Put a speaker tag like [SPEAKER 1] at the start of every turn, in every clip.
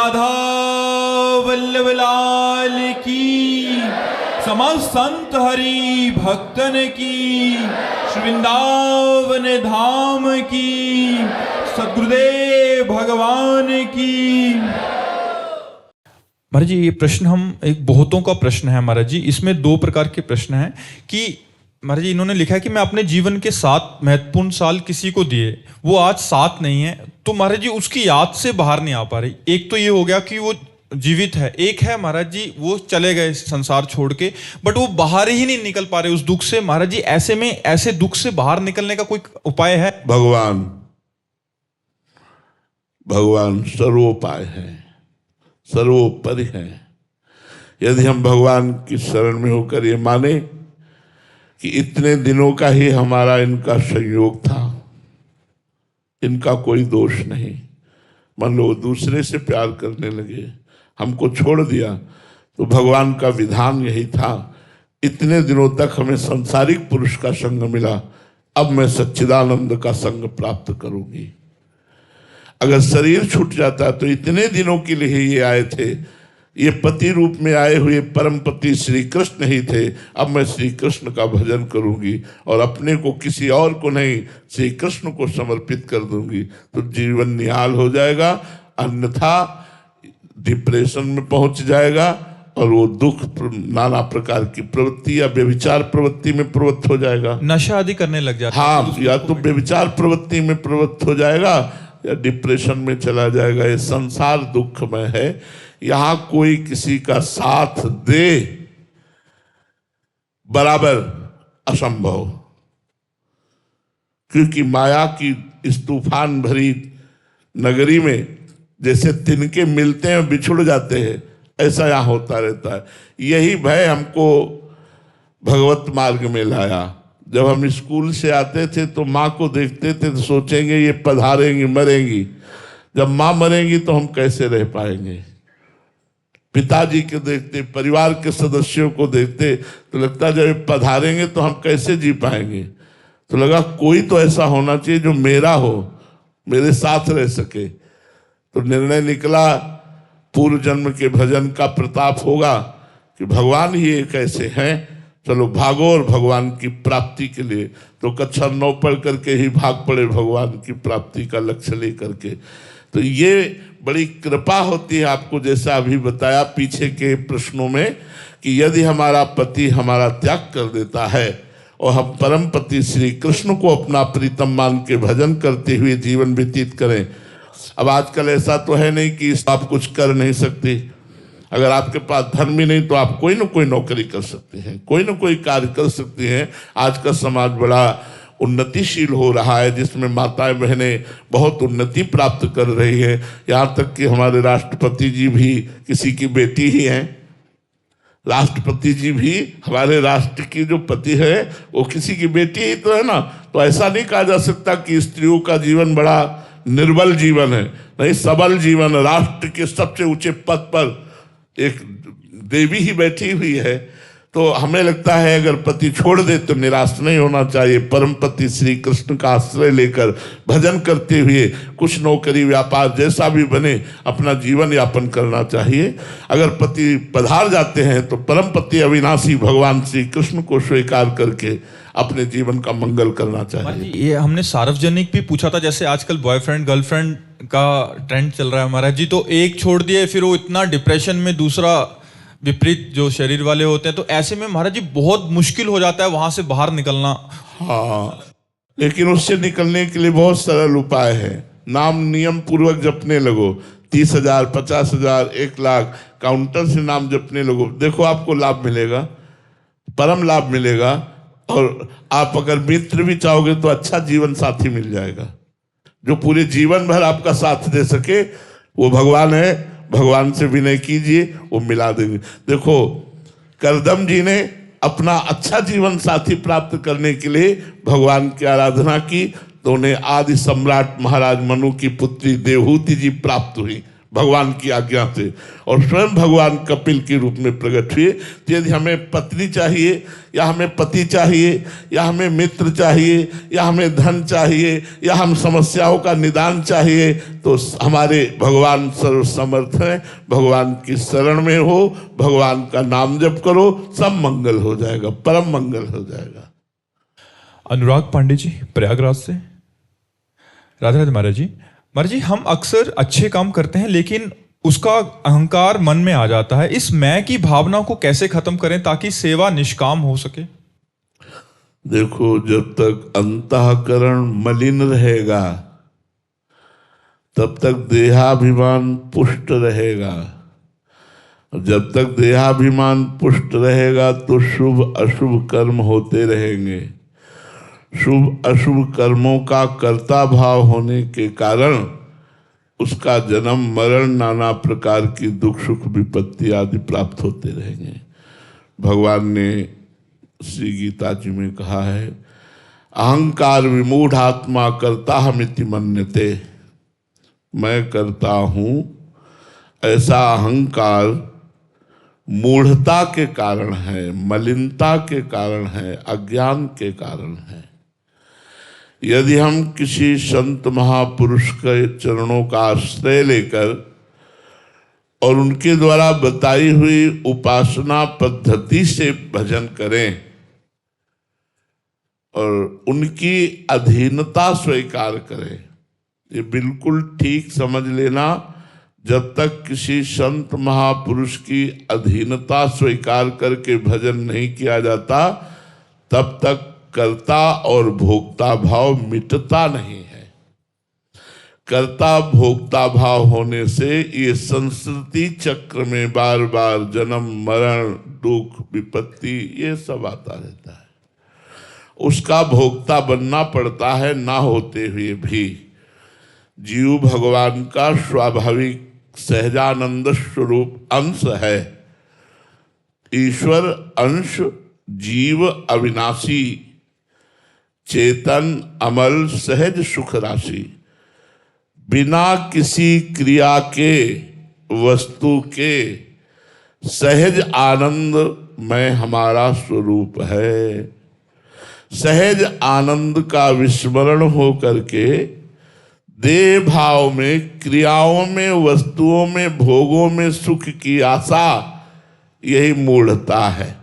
[SPEAKER 1] राधा वल्लभ लाल की, समस्त संत हरि भक्तन की, श्री वृंदावन धाम की, सद्गुरुदेव भगवान की। महाराज जी, ये प्रश्न हम एक बहुतों का प्रश्न है महाराज जी। इसमें दो प्रकार के प्रश्न हैं कि महाराज जी इन्होंने लिखा है कि मैं अपने जीवन के 7 महत्वपूर्ण साल किसी को दिए, वो आज 7 नहीं है, तो महाराज जी उसकी याद से बाहर नहीं आ पा रही। एक तो ये हो गया कि वो जीवित है, एक है महाराज जी वो चले गए संसार छोड़ के, बट वो बाहर ही नहीं निकल पा रहे उस दुख से। महाराज जी ऐसे में ऐसे दुख से बाहर निकलने का कोई उपाय है?
[SPEAKER 2] भगवान सर्वोपाय है, सर्वोपरि है। यदि हम भगवान की शरण में होकर ये माने कि इतने दिनों का ही हमारा इनका संयोग था, इनका कोई दोष नहीं, मान लो दूसरे से प्यार करने लगे, हमको छोड़ दिया, तो भगवान का विधान यही था, इतने दिनों तक हमें सांसारिक पुरुष का संग मिला, अब मैं सच्चिदानंद का संग प्राप्त करूंगी। अगर शरीर छूट जाता तो इतने दिनों के लिए ये आए थे, ये पति रूप में आए हुए परम पति श्री कृष्ण ही थे, अब मैं श्री कृष्ण का भजन करूंगी और अपने को किसी और को नहीं श्री कृष्ण को समर्पित कर दूंगी, तो जीवन निहाल हो जाएगा, अन्यथा डिप्रेशन में पहुंच जाएगा और वो दुख नाना प्रकार की प्रवृत्ति या व्यभिचार प्रवृत्ति में प्रवृत्त हो जाएगा,
[SPEAKER 1] नशा आदि करने लग जाता है।
[SPEAKER 2] हाँ, या तो व्यभिचार प्रवृत्ति में प्रवृत्त हो जाएगा या डिप्रेशन में चला जाएगा। ये संसार दुखमय है, यहां कोई किसी का साथ दे बराबर असंभव, क्योंकि माया की इस तूफान भरी नगरी में जैसे तिनके मिलते हैं बिछुड़ जाते हैं, ऐसा यहां होता रहता है। यही भय हमको भगवत मार्ग में लाया। जब हम स्कूल से आते थे तो माँ को देखते थे तो सोचेंगे ये पधारेंगी मरेंगी, जब माँ मरेंगी तो हम कैसे रह पाएंगे। पिताजी के देखते, परिवार के सदस्यों को देखते तो लगता जब ये पधारेंगे तो हम कैसे जी पाएंगे। तो लगा कोई तो ऐसा होना चाहिए जो मेरा हो, मेरे साथ रह सके। तो निर्णय निकला पूर्व जन्म के भजन का प्रताप होगा कि भगवान ही एक ऐसे हैं, चलो भागो और भगवान की प्राप्ति के लिए। तो कक्षा 9 पढ़ करके ही भाग पड़े भगवान की प्राप्ति का लक्ष्य लेकर के। तो ये बड़ी कृपा होती है आपको, जैसा अभी बताया पीछे के प्रश्नों में, कि यदि हमारा पति हमारा त्याग कर देता है और हम परम पति श्री कृष्ण को अपना प्रीतम मान के भजन करते हुए जीवन व्यतीत करें। अब आजकल ऐसा तो है नहीं कि आप कुछ कर नहीं सकते, अगर आपके पास धर्म ही नहीं तो आप कोई ना कोई नौकरी कर सकते हैं, कोई ना कोई कार्य कर सकते हैं। आज का समाज बड़ा उन्नतिशील हो रहा है, जिसमें माताएं बहनें बहुत उन्नति प्राप्त कर रही है। यहाँ तक कि हमारे राष्ट्रपति जी भी किसी की बेटी ही हैं। राष्ट्रपति जी भी हमारे राष्ट्र की जो पति है वो किसी की बेटी ही तो है ना। तो ऐसा नहीं कहा जा सकता कि स्त्रियों का जीवन बड़ा निर्बल जीवन है, नहीं, सबल जीवन। राष्ट्र के सबसे ऊंचे पद पर एक देवी ही बैठी हुई है। तो हमें लगता है अगर पति छोड़ दे तो निराश नहीं होना चाहिए, परम पति श्री कृष्ण का आश्रय लेकर भजन करते हुए कुछ नौकरी व्यापार जैसा भी बने अपना जीवन यापन करना चाहिए। अगर पति पधार जाते हैं तो परम पति अविनाशी भगवान श्री कृष्ण को स्वीकार करके अपने जीवन का मंगल करना चाहिए।
[SPEAKER 1] ये हमने सार्वजनिक भी पूछा था, जैसे आजकल बॉयफ्रेंड गर्लफ्रेंड का ट्रेंड चल रहा है महाराज जी, तो एक छोड़ दिए फिर वो इतना डिप्रेशन में, दूसरा विपरीत जो शरीर वाले होते हैं, तो ऐसे में महाराज जी बहुत मुश्किल हो जाता है वहां से बाहर निकलना।
[SPEAKER 2] हाँ, लेकिन उससे निकलने के लिए बहुत सरल उपाय है। नाम नियम पूर्वक जपने लगो, 30,000 50,000 1 लाख काउंटर से नाम जपने लगो, देखो आपको लाभ मिलेगा, परम लाभ मिलेगा। और आप अगर मित्र भी चाहोगे तो अच्छा जीवन साथी मिल जाएगा, जो पूरे जीवन भर आपका साथ दे सके। वो भगवान है, भगवान से विनय कीजिए, वो मिला देंगे। देखो करदम जी ने अपना अच्छा जीवन साथी प्राप्त करने के लिए भगवान की आराधना की, तो उन्हें आदि सम्राट महाराज मनु की पुत्री देवहूति जी प्राप्त हुई। भगवान की आज्ञा से, और स्वयं भगवान कपिल के रूप में प्रकट हुए। तो यदि हमें पत्नी चाहिए, या हमें पति चाहिए, या हमें मित्र चाहिए, या हमें धन चाहिए, या हम समस्याओं का निदान चाहिए, तो हमारे भगवान सर्वसमर्थ हैं। भगवान की शरण में हो, भगवान का नाम जप करो, सब मंगल हो जाएगा, परम मंगल हो जाएगा।
[SPEAKER 1] अनुराग पांडे जी प्रयागराज से। राधे राधे महाराज जी। महाराज जी, हम अक्सर अच्छे काम करते हैं लेकिन उसका अहंकार मन में आ जाता है। इस मैं की भावना को कैसे खत्म करें ताकि सेवा निष्काम हो सके?
[SPEAKER 2] देखो, जब तक अंतःकरण मलिन रहेगा तब तक देहाभिमान पुष्ट रहेगा। जब तक देहाभिमान पुष्ट रहेगा तो शुभ अशुभ कर्म होते रहेंगे। शुभ अशुभ कर्मों का कर्ता भाव होने के कारण उसका जन्म मरण नाना प्रकार की दुख सुख विपत्ति आदि प्राप्त होते रहेंगे। भगवान ने श्री गीता जी में कहा है, अहंकार विमूढ़ आत्मा कर्ता हमिति मन्यते। मैं करता हूँ, ऐसा अहंकार मूढ़ता के कारण है, मलिनता के कारण है, अज्ञान के कारण है। यदि हम किसी संत महापुरुष के चरणों का आश्रय लेकर और उनके द्वारा बताई हुई उपासना पद्धति से भजन करें और उनकी अधीनता स्वीकार करें, ये बिल्कुल ठीक समझ लेना। जब तक किसी संत महापुरुष की अधीनता स्वीकार करके भजन नहीं किया जाता, तब तक कर्ता और भोक्ता भाव मिटता नहीं है। कर्ता भोक्ता भाव होने से ये संस्कृति चक्र में बार बार जन्म मरण दुख विपत्ति ये सब आता रहता है। उसका भोक्ता बनना पड़ता है, ना होते हुए भी। जीव भगवान का स्वाभाविक सहजानंद स्वरूप अंश है। ईश्वर अंश, जीव अविनाशी, चेतन अमल सहज सुख राशि, बिना किसी क्रिया के वस्तु के सहज आनंद में हमारा स्वरूप है। सहज आनंद का विस्मरण हो करके देह भाव में, क्रियाओं में, वस्तुओं में, भोगों में सुख की आशा, यही मूढ़ता है।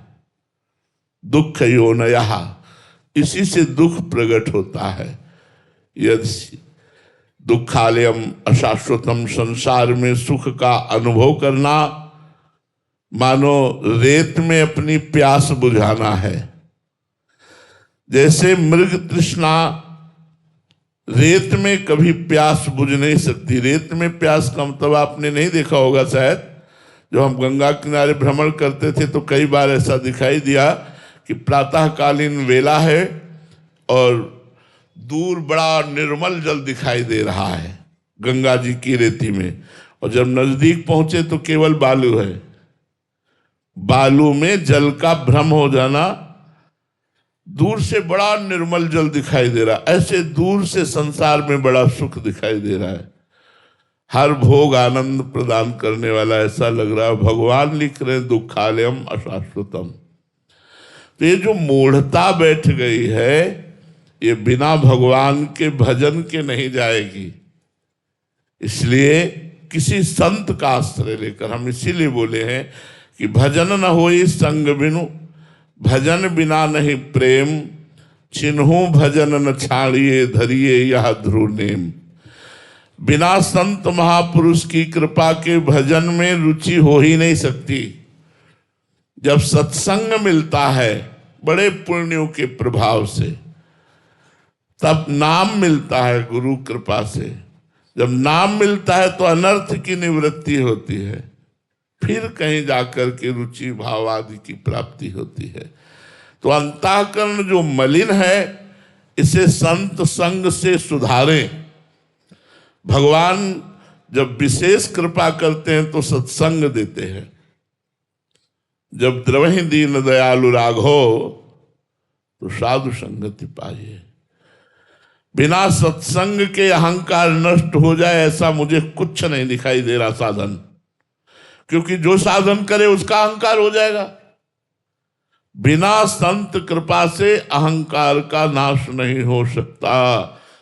[SPEAKER 2] दुख योनयः, इसी से दुख प्रकट होता है। यदि दुखालयम अशाश्वतम, संसार में सुख का अनुभव करना मानो रेत में अपनी प्यास बुझाना है। जैसे मृग तृष्णा रेत में कभी प्यास बुझ नहीं सकती। रेत में प्यास का मतलब आपने नहीं देखा होगा शायद। जब हम गंगा किनारे भ्रमण करते थे तो कई बार ऐसा दिखाई दिया कि प्रातःकालीन वेला है और दूर बड़ा निर्मल जल दिखाई दे रहा है गंगा जी की रेती में, और जब नजदीक पहुंचे तो केवल बालू है। बालू में जल का भ्रम हो जाना, दूर से बड़ा निर्मल जल दिखाई दे रहा। ऐसे दूर से संसार में बड़ा सुख दिखाई दे रहा है, हर भोग आनंद प्रदान करने वाला ऐसा लग रहा है। भगवान लिख रहे दुखालयम अशाश्वतम। तो ये जो मूढ़ता बैठ गई है, ये बिना भगवान के भजन के नहीं जाएगी। इसलिए किसी संत का आश्रय लेकर, हम इसीलिए बोले हैं कि भजन न होई संग बिनु, भजन बिना नहीं प्रेम, चिन्हू भजन न छाड़िए, धरिए यह ध्रुव नेम। बिना संत महापुरुष की कृपा के भजन में रुचि हो ही नहीं सकती। जब सत्संग मिलता है बड़े पुण्यों के प्रभाव से, तब नाम मिलता है गुरु कृपा से। जब नाम मिलता है तो अनर्थ की निवृत्ति होती है, फिर कहीं जाकर के रुचि भाव आदि की प्राप्ति होती है। तो अंतःकरण जो मलिन है, इसे संत संग से सुधारें। भगवान जब विशेष कृपा करते हैं तो सत्संग देते हैं। जब द्रवहि दीन दयालु राघो, तो साधु संगति पाइए। बिना सत्संग के अहंकार नष्ट हो जाए ऐसा मुझे कुछ नहीं दिखाई दे रहा साधन, क्योंकि जो साधन करे उसका अहंकार हो जाएगा। बिना संत कृपा से अहंकार का नाश नहीं हो सकता।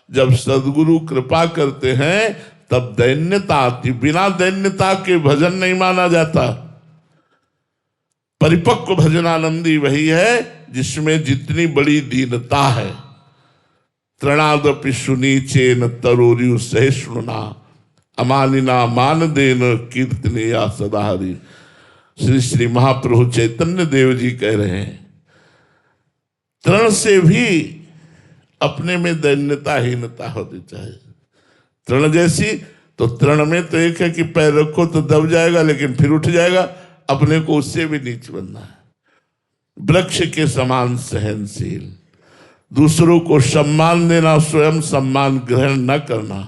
[SPEAKER 2] जब सदगुरु कृपा करते हैं तब दैन्यता आती, बिना दैन्यता के भजन नहीं माना जाता। परिपक्व भजनानंदी वही है जिसमें जितनी बड़ी दीनता है। तृणादपि सुनीचेन तरोरियु सहिष्णुना अमानिना मान देन कीर्तनीया सदाहरि। श्री श्री महाप्रभु चैतन्य देव जी कह रहे हैं, तृण से भी अपने में दैन्यताहीनता होती चाहिए। तृण जैसी तो तृण में तो एक है कि पैर रखो तो दब जाएगा लेकिन फिर उठ जाएगा, अपने को उससे भी नीच बनना है। वृक्ष के समान सहनशील, दूसरों को सम्मान देना, स्वयं सम्मान ग्रहण न करना,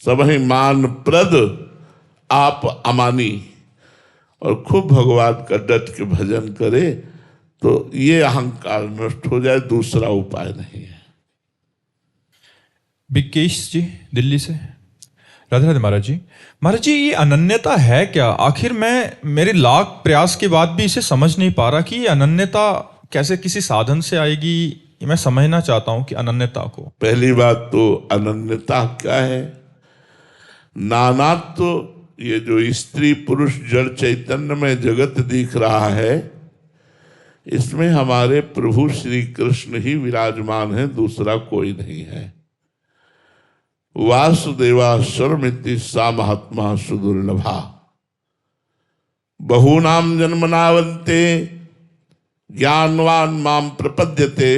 [SPEAKER 2] सबहि मान प्रद आप अमानी, और खूब भगवान का डट के भजन करे तो ये अहंकार नष्ट हो जाए, दूसरा उपाय नहीं है।
[SPEAKER 1] बिकेश जी दिल्ली से। राधे राधे महाराज जी। महाराज जी, ये अनन्यता है क्या? आखिर मैं मेरे लाख प्रयास के बाद भी इसे समझ नहीं पा रहा कि ये अनन्यता कैसे किसी साधन से आएगी। मैं समझना चाहता हूं कि अनन्यता को।
[SPEAKER 2] पहली बात तो अनन्यता क्या है? नानात्व तो ये जो स्त्री पुरुष जड़ चैतन्य में जगत दिख रहा है, इसमें हमारे प्रभु श्री कृष्ण ही विराजमान है, दूसरा कोई नहीं है। वासुदेवा सर्वमिति सा महात्मा सुदुर्लभा बहूनाम जन्मनावन्ते ज्ञानवान माम प्रपद्यते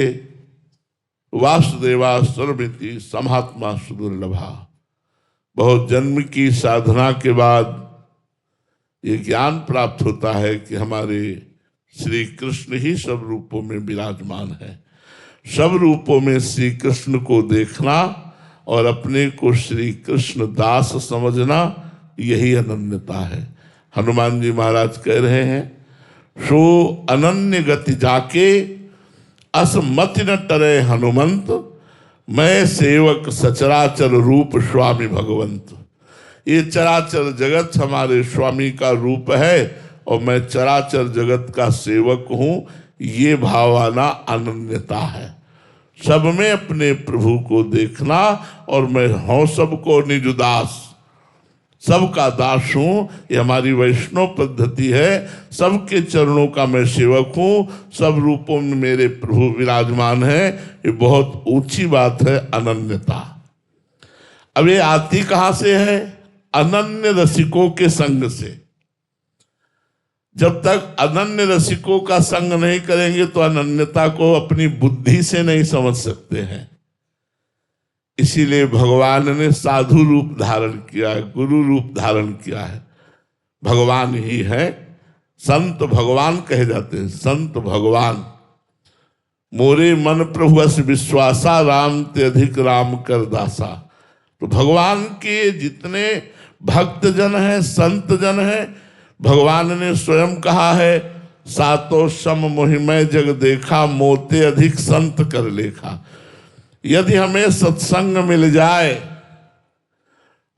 [SPEAKER 2] वासुदेवा सर्वमिति सा महात्मा सुदुर्लभा। बहुत जन्म की साधना के बाद ये ज्ञान प्राप्त होता है कि हमारे श्री कृष्ण ही सब रूपों में विराजमान है। सब रूपों में श्री कृष्ण को देखना और अपने को श्री कृष्ण दास समझना, यही अनन्यता है। हनुमान जी महाराज कह रहे हैं, सो अनन्य गति जाके असमति न टरे हनुमंत, मैं सेवक सचराचर रूप स्वामी भगवंत। ये चराचर जगत हमारे स्वामी का रूप है और मैं चराचर जगत का सेवक हूं, ये भावना अनन्यता है। सब में अपने प्रभु को देखना और मैं हूं सबको निज दास, सबका दास हूं, ये हमारी वैष्णव पद्धति है। सबके चरणों का मैं सेवक हूं, सब रूपों में मेरे प्रभु विराजमान है, ये बहुत ऊंची बात है अनन्यता। अब ये आती कहां से है? अनन्य रसिकों के संग से। जब तक अनन्य रसिकों का संग नहीं करेंगे तो अनन्यता को अपनी बुद्धि से नहीं समझ सकते हैं। इसीलिए भगवान ने साधु रूप धारण किया है, गुरु रूप धारण किया है। भगवान ही है, संत भगवान कहे जाते हैं। संत भगवान मोरे मन प्रभु अस विश्वासा, राम ते अधिक राम कर दासा। तो भगवान के जितने भक्त जन हैं, संत जन हैं, भगवान ने स्वयं कहा है, सातो सम मोहिमय जग देखा, मोते अधिक संत कर लेखा। यदि हमें सत्संग मिल जाए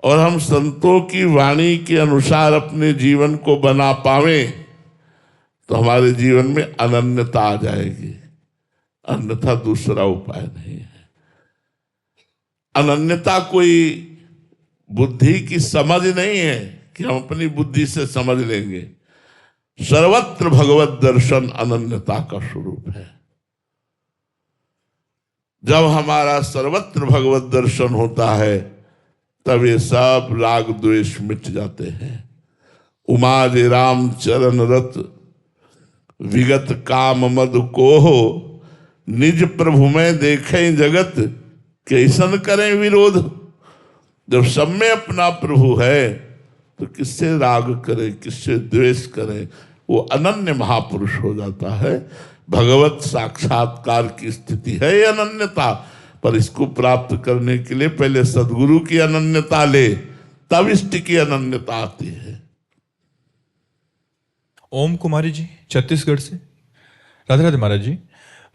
[SPEAKER 2] और हम संतों की वाणी के अनुसार अपने जीवन को बना पावे तो हमारे जीवन में अनन्यता आ जाएगी, अन्यथा दूसरा उपाय नहीं है। अनन्यता कोई बुद्धि की समझ नहीं है कि हम अपनी बुद्धि से समझ लेंगे। सर्वत्र भगवत दर्शन अनन्यता का स्वरूप है। जब हमारा सर्वत्र भगवत दर्शन होता है तब ये सब राग द्वेष मिट जाते हैं। उमाज राम चरण रत विगत काम मद को हो, निज प्रभु में देखें जगत कैसन करें विरोध। जब सब में अपना प्रभु है तो किससे राग करें, किससे द्वेष करें? वो अनन्य महापुरुष हो जाता है। भगवत साक्षात्कार की स्थिति है ये अनन्यता। पर इसको प्राप्त करने के लिए पहले सदगुरु की अनन्यता ले, तब इष्ट की अनन्यता आती है।
[SPEAKER 1] ओम कुमारी जी छत्तीसगढ़ से। राधे राधे महाराज जी।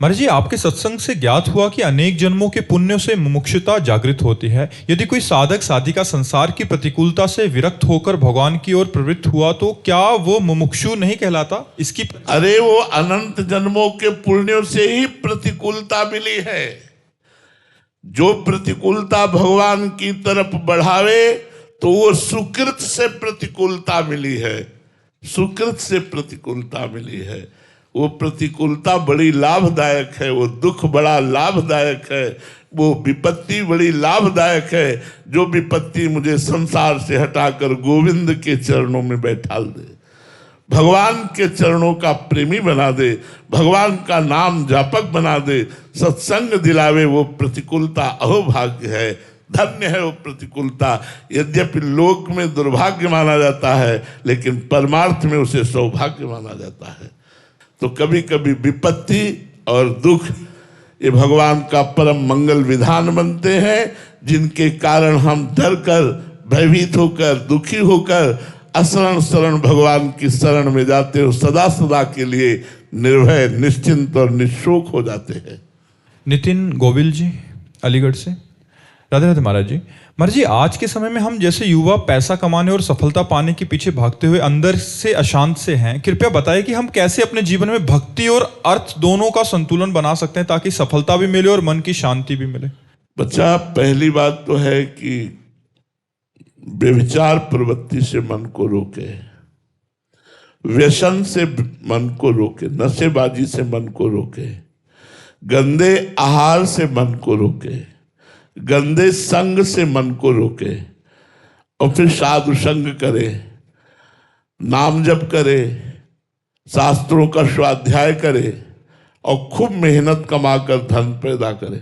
[SPEAKER 1] महाराज जी, आपके सत्संग से ज्ञात हुआ कि अनेक जन्मों के पुण्यों से मुमुक्षुता जागृत होती है। यदि कोई साधक साधिका संसार की प्रतिकूलता से विरक्त होकर भगवान की ओर प्रवृत्त हुआ तो क्या वो मुमुक्षु नहीं कहलाता? इसकी
[SPEAKER 2] अरे वो अनंत जन्मों के पुण्यों से ही प्रतिकूलता मिली है। जो प्रतिकूलता भगवान की तरफ बढ़ावे तो वो सुकृत से प्रतिकूलता मिली है, सुकृत से प्रतिकूलता मिली है। वो प्रतिकूलता बड़ी लाभदायक है, वो दुख बड़ा लाभदायक है, वो विपत्ति बड़ी लाभदायक है। जो विपत्ति मुझे संसार से हटाकर गोविंद के चरणों में बैठाल दे, भगवान के चरणों का प्रेमी बना दे, भगवान का नाम जापक बना दे, सत्संग दिलावे, वो प्रतिकूलता अहोभाग्य है, धन्य है वो प्रतिकूलता। यद्यपि लोक में दुर्भाग्य माना जाता है लेकिन परमार्थ में उसे सौभाग्य माना जाता है। तो कभी कभी विपत्ति और दुख ये भगवान का परम मंगल विधान बनते हैं, जिनके कारण हम डर कर, भयभीत होकर, दुखी होकर असरण शरण भगवान की शरण में जाते हो, सदा सदा के लिए निर्भय, निश्चिंत और निशोक हो जाते हैं।
[SPEAKER 1] नितिन गोविल जी अलीगढ़ से। राधे राधे महाराज जी। महाराज जी, आज के समय में हम जैसे युवा पैसा कमाने और सफलता पाने के पीछे भागते हुए अंदर से अशांत से हैं। कृपया बताएं कि हम कैसे अपने जीवन में भक्ति और अर्थ दोनों का संतुलन बना सकते हैं ताकि सफलता भी मिले और मन की शांति भी मिले।
[SPEAKER 2] बच्चा, पहली बात तो है कि व्यभिचार प्रवृत्ति से मन को रोके, व्यसन से मन को रोके, नशेबाजी से मन को रोके, गंदे आहार से मन को रोके, गंदे संग से मन को रोके और फिर साधु संग करे, नाम जप करे, शास्त्रों का स्वाध्याय करे और खूब मेहनत कमाकर धन पैदा करे।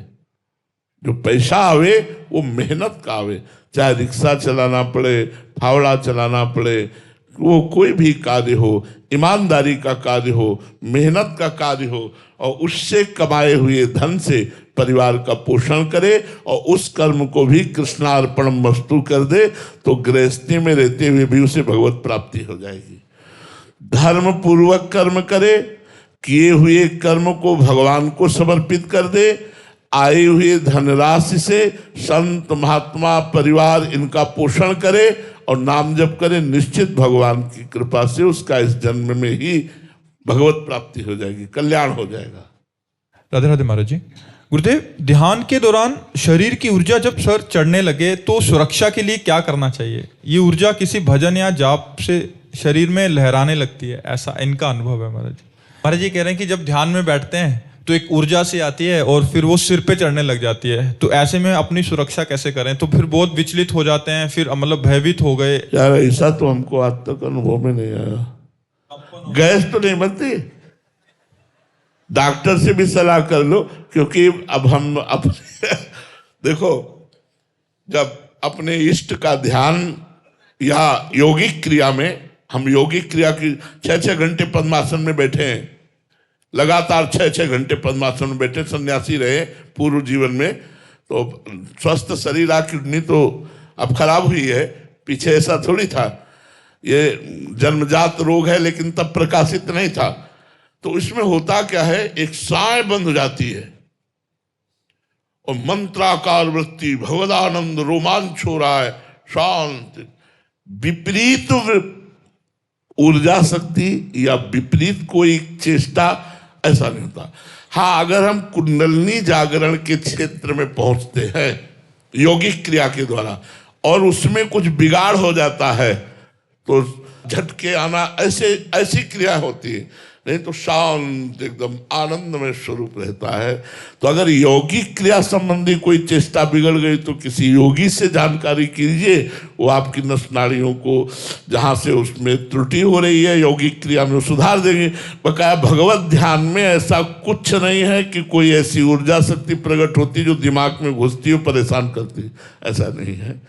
[SPEAKER 2] जो पैसा आवे वो मेहनत का आवे, चाहे रिक्शा चलाना पड़े, फावड़ा चलाना पड़े, वो कोई भी कार्य हो, ईमानदारी का कार्य हो, मेहनत का कार्य हो, और उससे कमाए हुए धन से परिवार का पोषण करे और उस कर्म को भी कृष्णार्पण वस्तु कर दे, तो गृहस्थी में रहते हुए भी उसे भगवत प्राप्ति हो जाएगी। धर्म पूर्वक कर्म करे, किए हुए कर्म को भगवान को समर्पित कर दे, आई हुई धनराशि से संत महात्मा परिवार इनका पोषण करे और नाम जप करे, निश्चित भगवान की कृपा से उसका इस जन्म में ही भगवत प्राप्ति हो जाएगी, कल्याण हो जाएगा।
[SPEAKER 1] राधे राधे महाराज जी। गुरुदेव, ध्यान के दौरान शरीर की ऊर्जा जब सर चढ़ने लगे तो सुरक्षा के लिए क्या करना चाहिए? ये ऊर्जा किसी भजन या जाप से शरीर में लहराने लगती है, ऐसा इनका अनुभव है महाराज जी। महाराज जी कह रहे हैं कि जब ध्यान में बैठते हैं तो एक ऊर्जा सी आती है और फिर वो सिर पे चढ़ने लग जाती है, तो ऐसे में अपनी सुरक्षा कैसे करें? तो फिर बहुत विचलित हो जाते हैं, फिर मतलब भयभीत हो गए।
[SPEAKER 2] यार ऐसा तो हमको आज तक अनुभव में नहीं आया। गैस तो नहीं बनती, डॉक्टर से भी सलाह कर लो, क्योंकि अब हम अपने देखो, जब अपने इष्ट का ध्यान या योगिक क्रिया में, हम योगिक क्रिया की 6-6 घंटे पद्मासन में बैठे हैं, लगातार 6-6 घंटे पद्मासन में बैठे, सन्यासी रहे पूर्व जीवन में, तो स्वस्थ शरीर किडनी तो अब खराब हुई है, पीछे ऐसा थोड़ी था, ये जन्मजात रोग है लेकिन तब प्रकाशित नहीं था। तो इसमें होता क्या है, एक साय बंध जाती है और मंत्राकार वृत्ति, भगवदानंद, रोमांच हो रहा है, शांत। विपरीत ऊर्जा शक्ति या विपरीत कोई चेष्टा ऐसा नहीं होता। हाँ, अगर हम कुंडलनी जागरण के क्षेत्र में पहुंचते हैं योगिक क्रिया के द्वारा और उसमें कुछ बिगाड़ हो जाता है तो झटके आना, ऐसी क्रिया होती है, नहीं तो शांत एकदम आनंद में स्वरूप रहता है। तो अगर यौगिक क्रिया संबंधी कोई चेष्टा बिगड़ गई तो किसी योगी से जानकारी कीजिए, वो आपकी नस नाड़ियों को जहाँ से उसमें त्रुटि हो रही है यौगिक क्रिया में सुधार देंगे। बकाया भगवत ध्यान में ऐसा कुछ नहीं है कि कोई ऐसी ऊर्जा शक्ति प्रकट होती जो दिमाग में घुसती हो, परेशान करती, ऐसा नहीं है।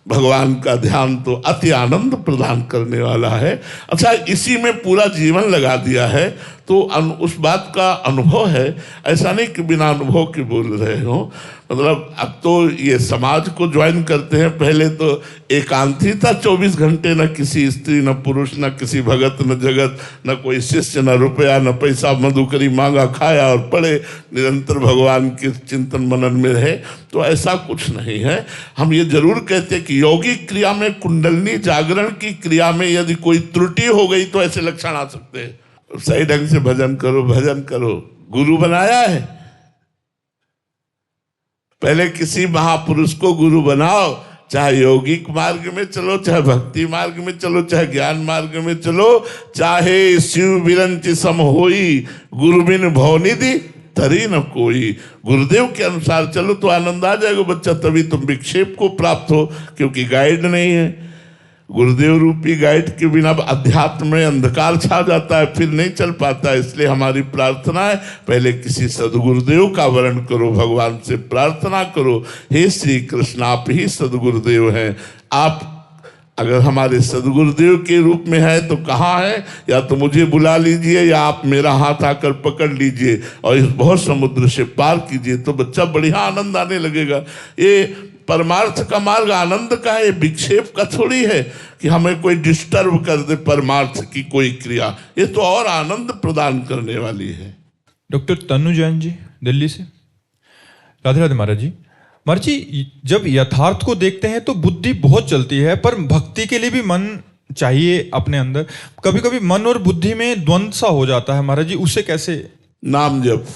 [SPEAKER 2] भगवान का ध्यान तो अति आनंद प्रदान करने वाला है। अच्छा, इसी में पूरा जीवन लगा दिया है तो उस बात का अनुभव है। ऐसा नहीं कि बिना अनुभव के बोल रहे हो। मतलब अब तो ये समाज को ज्वाइन करते हैं, पहले तो एकांत ही था 24 घंटे, न किसी स्त्री न पुरुष, न किसी भगत न जगत, न कोई शिष्य, न रुपया न पैसा, मधुकरी मांगा खाया और पढ़े, निरंतर भगवान के चिंतन मनन में रहे। तो ऐसा कुछ नहीं है। हम ये जरूर कहते हैं कि यौगिक क्रिया में, कुंडलनी जागरण की क्रिया में यदि कोई त्रुटि हो गई तो ऐसे लक्षण आ सकते हैं। सही ढंग से भजन करो, भजन करो। गुरु बनाया है, पहले किसी महापुरुष को गुरु बनाओ, चाहे यौगिक मार्ग में चलो, चाहे भक्ति मार्ग में चलो, चाहे ज्ञान मार्ग में चलो, चाहे शिव बिरंच सम होई, गुरु बिन भवनिधि तरी न कोई। गुरुदेव के अनुसार चलो तो आनंद आ जाएगा बच्चा, तभी तुम विक्षेप को प्राप्त हो, क्योंकि गाइड नहीं है। गुरुदेव रूपी गाइड के बिना अध्यात्म में अंधकार छा जाता है, फिर नहीं चल पाता है। इसलिए हमारी प्रार्थना है, पहले किसी सदगुरुदेव का वर्ण करो, भगवान से प्रार्थना करो, हे श्री कृष्ण आप ही सदगुरुदेव हैं। आप अगर हमारे सदगुरुदेव के रूप में है तो कहाँ है? या तो मुझे बुला लीजिए, या आप मेरा हाथ आकर पकड़ लीजिए और इस बहुत समुद्र से पार कीजिए, तो बच्चा बढ़िया आनंद आने लगेगा। ये परमार्थ का मार्ग आनंद का है, विक्षेप का थोड़ी है कि हमें कोई डिस्टर्ब कर दे परमार्थ की कोई क्रिया। ये तो और आनंद प्रदान करने वाली है।
[SPEAKER 1] डॉक्टर तनु जैन जी दिल्ली से। राधे राधे महाराज जी। महाराज जी, जब यथार्थ को देखते हैं तो बुद्धि बहुत चलती है, पर भक्ति के लिए भी मन चाहिए अपने अंदर। कभी कभी मन और बुद्धि में द्वंद्व सा हो जाता है महाराज जी, उसे कैसे?
[SPEAKER 2] नाम जप,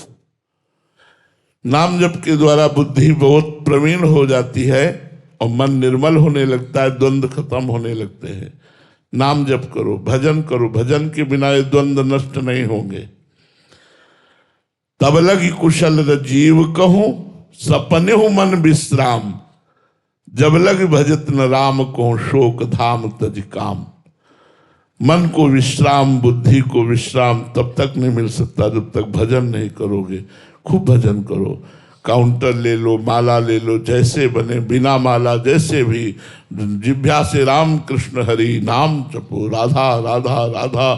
[SPEAKER 2] नाम जप के द्वारा बुद्धि बहुत प्रवीण हो जाती है और मन निर्मल होने लगता है, द्वंद्व खत्म होने लगते हैं। नाम जप करो, भजन करो, भजन के बिना ये द्वंद्व नष्ट नहीं होंगे। तब लगी कुशल जीव कहूं, सपने हूं मन विश्राम, जब लग भजत न राम को शोक धाम तज काम। मन को विश्राम, बुद्धि को विश्राम तब तक नहीं मिल सकता जब तक भजन नहीं करोगे। खूब भजन करो, काउंटर ले लो, माला ले लो, जैसे बने, बिना माला जैसे भी, जिह्वा से राम कृष्ण हरि नाम जपो, राधा राधा राधा।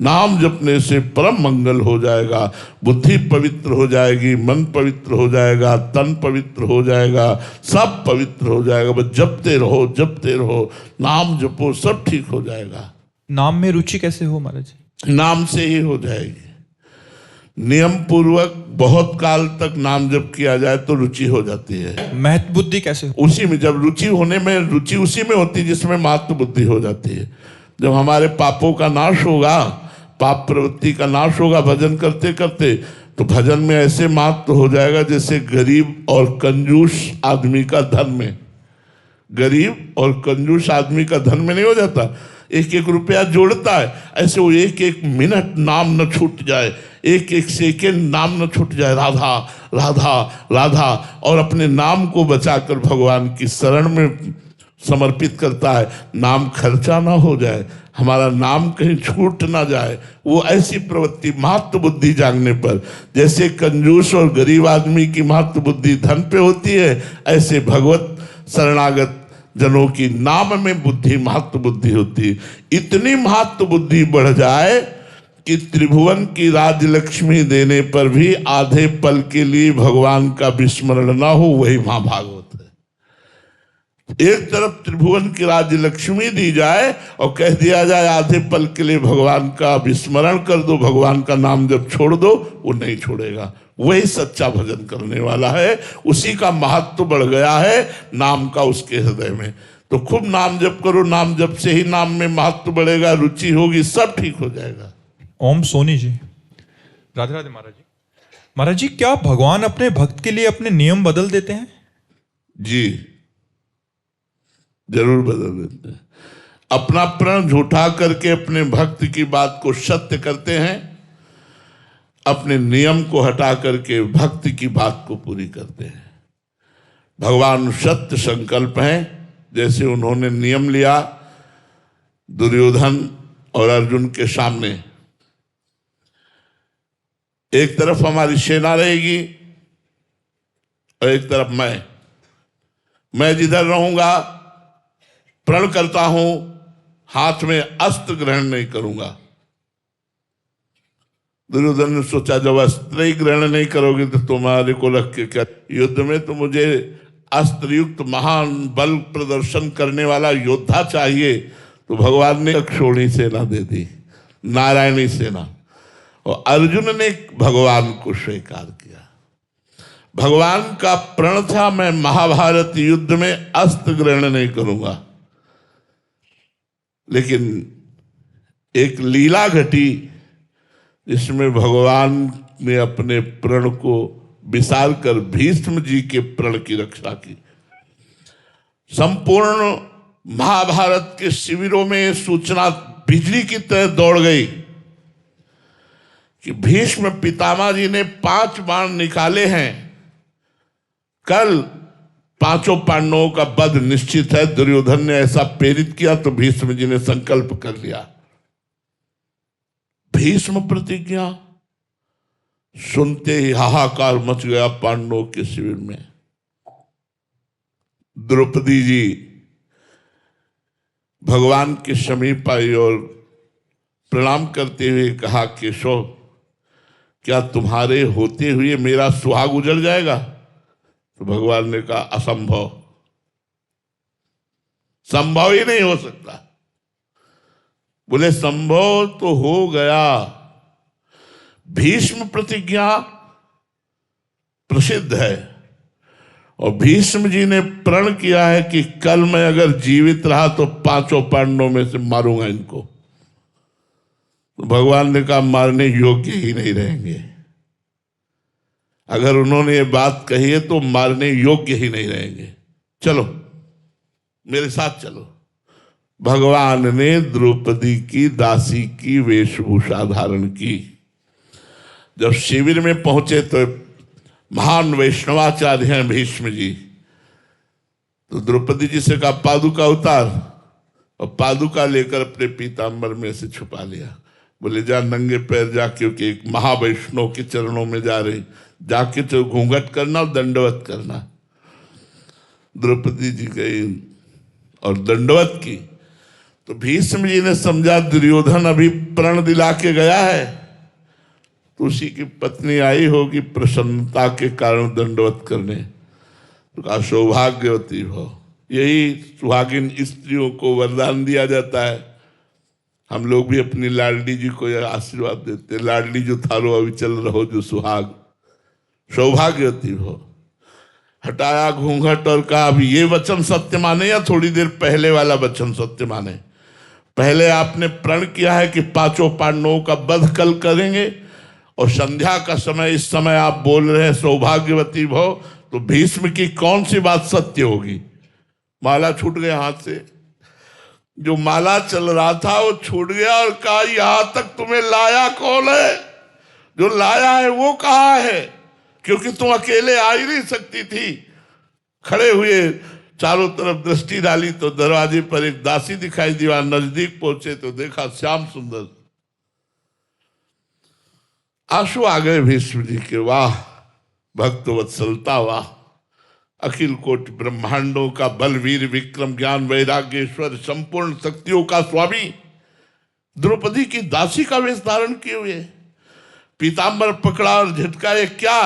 [SPEAKER 2] नाम जपने से परम मंगल हो जाएगा, बुद्धि पवित्र हो जाएगी, मन पवित्र हो जाएगा, तन पवित्र हो जाएगा, सब पवित्र हो जाएगा। बस जपते रहो, जपते रहो, नाम जपो, सब ठीक हो जाएगा।
[SPEAKER 1] नाम में रुचि कैसे हो महाराज?
[SPEAKER 2] नाम से ही हो जाएगी। नियम पूर्वक बहुत काल तक नाम जप किया जाए तो रुचि हो जाती है।
[SPEAKER 1] महत्व बुद्धि कैसे हो?
[SPEAKER 2] उसी में, जब रुचि होने में, रुचि उसी में होती है जिसमें महत्व बुद्धि हो जाती है। जब हमारे पापों का नाश होगा, पाप प्रवृत्ति का नाश होगा भजन करते करते, तो भजन में ऐसे महत्व हो जाएगा जैसे गरीब और कंजूस आदमी का धन में। गरीब और कंजूस आदमी का धन में नहीं हो जाता, एक एक रुपया जोड़ता है, ऐसे वो एक एक मिनट नाम न छूट जाए, एक एक सेकेंड नाम न छूट जाए, राधा राधा राधा, और अपने नाम को बचाकर भगवान की शरण में समर्पित करता है। नाम खर्चा ना हो जाए, हमारा नाम कहीं छूट ना जाए। वो ऐसी प्रवृत्ति महत्व बुद्धि जागने पर, जैसे कंजूस और गरीब आदमी की महत्व बुद्धि धन पे होती है, ऐसे भगवत शरणागत जनों की नाम में बुद्धि महत्व बुद्धि होती है। इतनी महत्व बुद्धि बढ़ जाए कि त्रिभुवन की राजलक्ष्मी देने पर भी आधे पल के लिए भगवान का विस्मरण ना हो, वही महाभागवत है। एक तरफ त्रिभुवन की राजलक्ष्मी दी जाए और कह दिया जाए आधे पल के लिए भगवान का विस्मरण कर दो, भगवान का नाम जब छोड़ दो, वो नहीं छोड़ेगा। वही सच्चा भजन करने वाला है, उसी का महत्व बढ़ गया है नाम का उसके हृदय में। तो खूब नाम जप करो, नाम जप से ही नाम में महत्व बढ़ेगा, रुचि होगी, सब ठीक हो जाएगा।
[SPEAKER 1] ओम सोनी जी। राधे राधे महाराज जी। महाराज जी, क्या भगवान अपने भक्त के लिए अपने नियम बदल देते हैं?
[SPEAKER 2] जी जरूर बदल देते हैं। अपना प्रण झूठा करके अपने भक्त की बात को सत्य करते हैं, अपने नियम को हटा करके भक्त की बात को पूरी करते हैं। भगवान सत्य संकल्प हैं, जैसे उन्होंने नियम लिया दुर्योधन और अर्जुन के सामने। एक तरफ हमारी सेना रहेगी और एक तरफ मैं जिधर रहूंगा प्रण करता हूं, हाथ में अस्त्र ग्रहण नहीं करूंगा। दुर्योधन ने सोचा जब अस्त्र ही ग्रहण नहीं करोगे तो तुम्हारे को रख के क्या, युद्ध में तो मुझे अस्त्र युक्त महान बल प्रदर्शन करने वाला योद्धा चाहिए। तो भगवान ने अक्षोणी सेना दे दी, नारायणी सेना, और अर्जुन ने भगवान को स्वीकार किया। भगवान का प्रण था मैं महाभारत युद्ध में अस्त्र ग्रहण नहीं करूंगा, लेकिन एक लीला घटी जिसमें भगवान ने अपने प्रण को विसार कर भीष्म जी के प्रण की रक्षा की। संपूर्ण महाभारत के शिविरों में सूचना बिजली की तरह दौड़ गई कि भीष्म पितामह जी ने 5 बाण निकाले हैं, कल 5 पांडवों का वध निश्चित है। दुर्योधन ने ऐसा प्रेरित किया तो भीष्म जी ने संकल्प कर लिया। भीष्म प्रतिज्ञा सुनते ही हाहाकार मच गया पांडवों के शिविर में। द्रौपदी जी भगवान के समीप आई और प्रणाम करते हुए कहा, केशव क्या तुम्हारे होते हुए मेरा सुहाग उजड़ जाएगा? तो भगवान ने कहा असंभव, संभव ही नहीं हो सकता। बोले संभव तो हो गया। भीष्म प्रतिज्ञा प्रसिद्ध है और भीष्म जी ने प्रण किया है कि कल मैं अगर जीवित रहा तो 5 पांडवों में से मारूंगा इनको। तो भगवान ने कहा मारने योग्य ही नहीं रहेंगे। अगर उन्होंने ये बात कही है तो मारने योग्य ही नहीं रहेंगे, चलो मेरे साथ चलो। भगवान ने द्रौपदी की दासी की वेशभूषा धारण की। जब शिविर में पहुंचे तो महान वैष्णवाचार्य हैं भीष्म जी, तो द्रौपदी जी से कहा पादुका उतार, और पादुका लेकर अपने पीतांबर में से छुपा लिया। बोले जा नंगे पैर जा, क्योंकि एक महावैष्णव के चरणों में जा रही, जाके तो घूंघट करना और दंडवत करना। द्रौपदी जी गई और दंडवत की तो भीष्म जी ने समझा दुर्योधन अभी प्रण दिला के गया है, तो उसी की पत्नी आई होगी प्रसन्नता के कारण दंडवत करने। तो कहा सौभाग्यवती हो। यही सुहागिन स्त्रियों को वरदान दिया जाता है। हम लोग भी अपनी लाडली जी को यह आशीर्वाद देते, लाडली जो थारो अविचल रहो जो सुहाग, सौभाग्यवती हो। हटाया घूंघट और कहा अभी ये वचन सत्य माने या थोड़ी देर पहले वाला वचन सत्य माने? पहले आपने प्रण किया है कि 5 पांडवों का वध कल करेंगे, और संध्या का समय इस समय आप बोल रहे हैं सौभाग्यवती भव, तो भीष्म की कौन सी बात सत्य होगी? माला छूट गया हाथ से, जो माला चल रहा था वो छूट गया, और कहा यहां तक तुम्हें लाया कौन है? जो लाया है वो कहाँ है? क्योंकि तुम अकेले आ ही नहीं सकती थी। खड़े हुए चारों तरफ दृष्टि डाली तो दरवाजे पर एक दासी दिखाई दी। वहां नजदीक पहुंचे तो देखा श्याम सुंदर। आंसू आ गए भीष्म जी के। वाह भक्त वत्सलता, वाह अखिल कोटि ब्रह्मांडों का बलवीर विक्रम ज्ञान वैराग्येश्वर संपूर्ण शक्तियों का स्वामी, द्रौपदी की दासी का वेश धारण किए हुए, पीतांबर पकड़ा और झटकाए क्या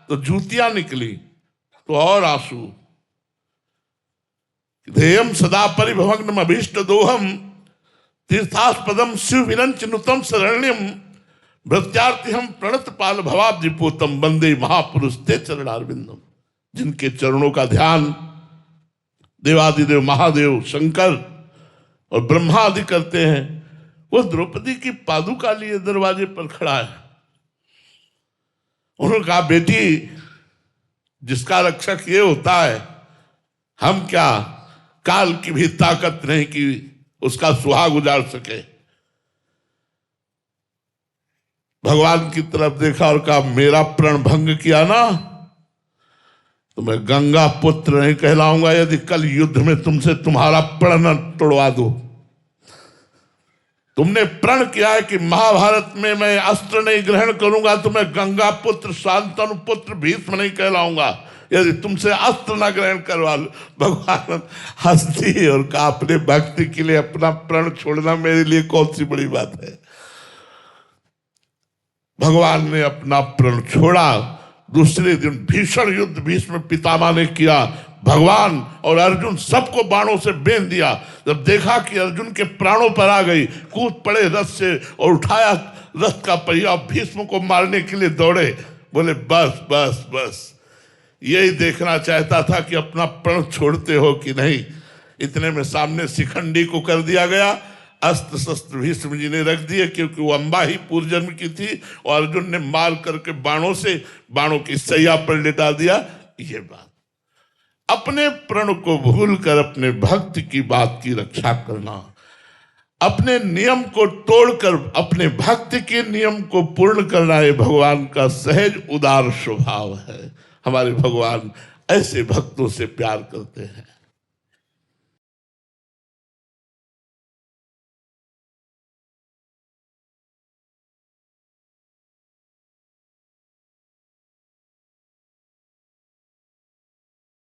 [SPEAKER 2] तो जूतियां निकली, तो और आंसू। ध्येयम सदा परिभवग्नम अभीष्ट दोहम तीर्थास्पदम शिव विरंच नुतम शरण्यम भृत्यार्थी हम प्रणत पाल भवाब्धिपोतम वंदे महापुरुष ते चरणारविंदम। जिनके चरणों का ध्यान देवादिदेव महादेव शंकर और ब्रह्मा आदि करते हैं, वो द्रौपदी की पादुका लिए दरवाजे पर खड़ा है। उन्होंने कहा बेटी जिसका रक्षक ये होता है, हम क्या काल की भी ताकत नहीं कि उसका सुहाग उजाड़ सके। भगवान की तरफ देखा और कहा मेरा प्रण भंग किया ना तो मैं गंगा पुत्र नहीं कहलाऊंगा यदि कल युद्ध में तुमसे तुम्हारा प्रण न तोड़वा दो। तुमने प्रण किया है कि महाभारत में मैं अस्त्र नहीं ग्रहण करूंगा तो मैं गंगा पुत्र शांतनु पुत्र भीष्म नहीं कहलाऊंगा यदि तुमसे अस्त्र न ग्रहण करवा लो। भगवान हंसती और कहा अपने भक्ति के लिए अपना प्रण छोड़ना मेरे लिए कौन सी बड़ी बात है। भगवान ने अपना प्रण छोड़ा। दूसरे दिन भीषण युद्ध भीष्म पितामह ने किया। भगवान और अर्जुन सबको बाणों से बेंध दिया। जब देखा कि अर्जुन के प्राणों पर आ गई, कूद पड़े रथ से और उठाया रथ का पहिया, भीष्म को मारने के लिए दौड़े। बोले बस बस बस, यही देखना चाहता था कि अपना प्रण छोड़ते हो कि नहीं। इतने में सामने शिखंडी को कर दिया गया। अस्त्र शस्त्र भीष्म जी ने रख दिए, क्योंकि वो अंबा ही पूर्व जन्म की थी, और अर्जुन ने मार करके बाणों की सैया पर लिटा दिया। ये बात, अपने प्रण को भूलकर अपने भक्त की बात की रक्षा करना, अपने नियम को तोड़कर अपने भक्त के नियम को पूर्ण करना, ये भगवान का सहज उदार स्वभाव है। हमारे भगवान ऐसे भक्तों से प्यार करते हैं।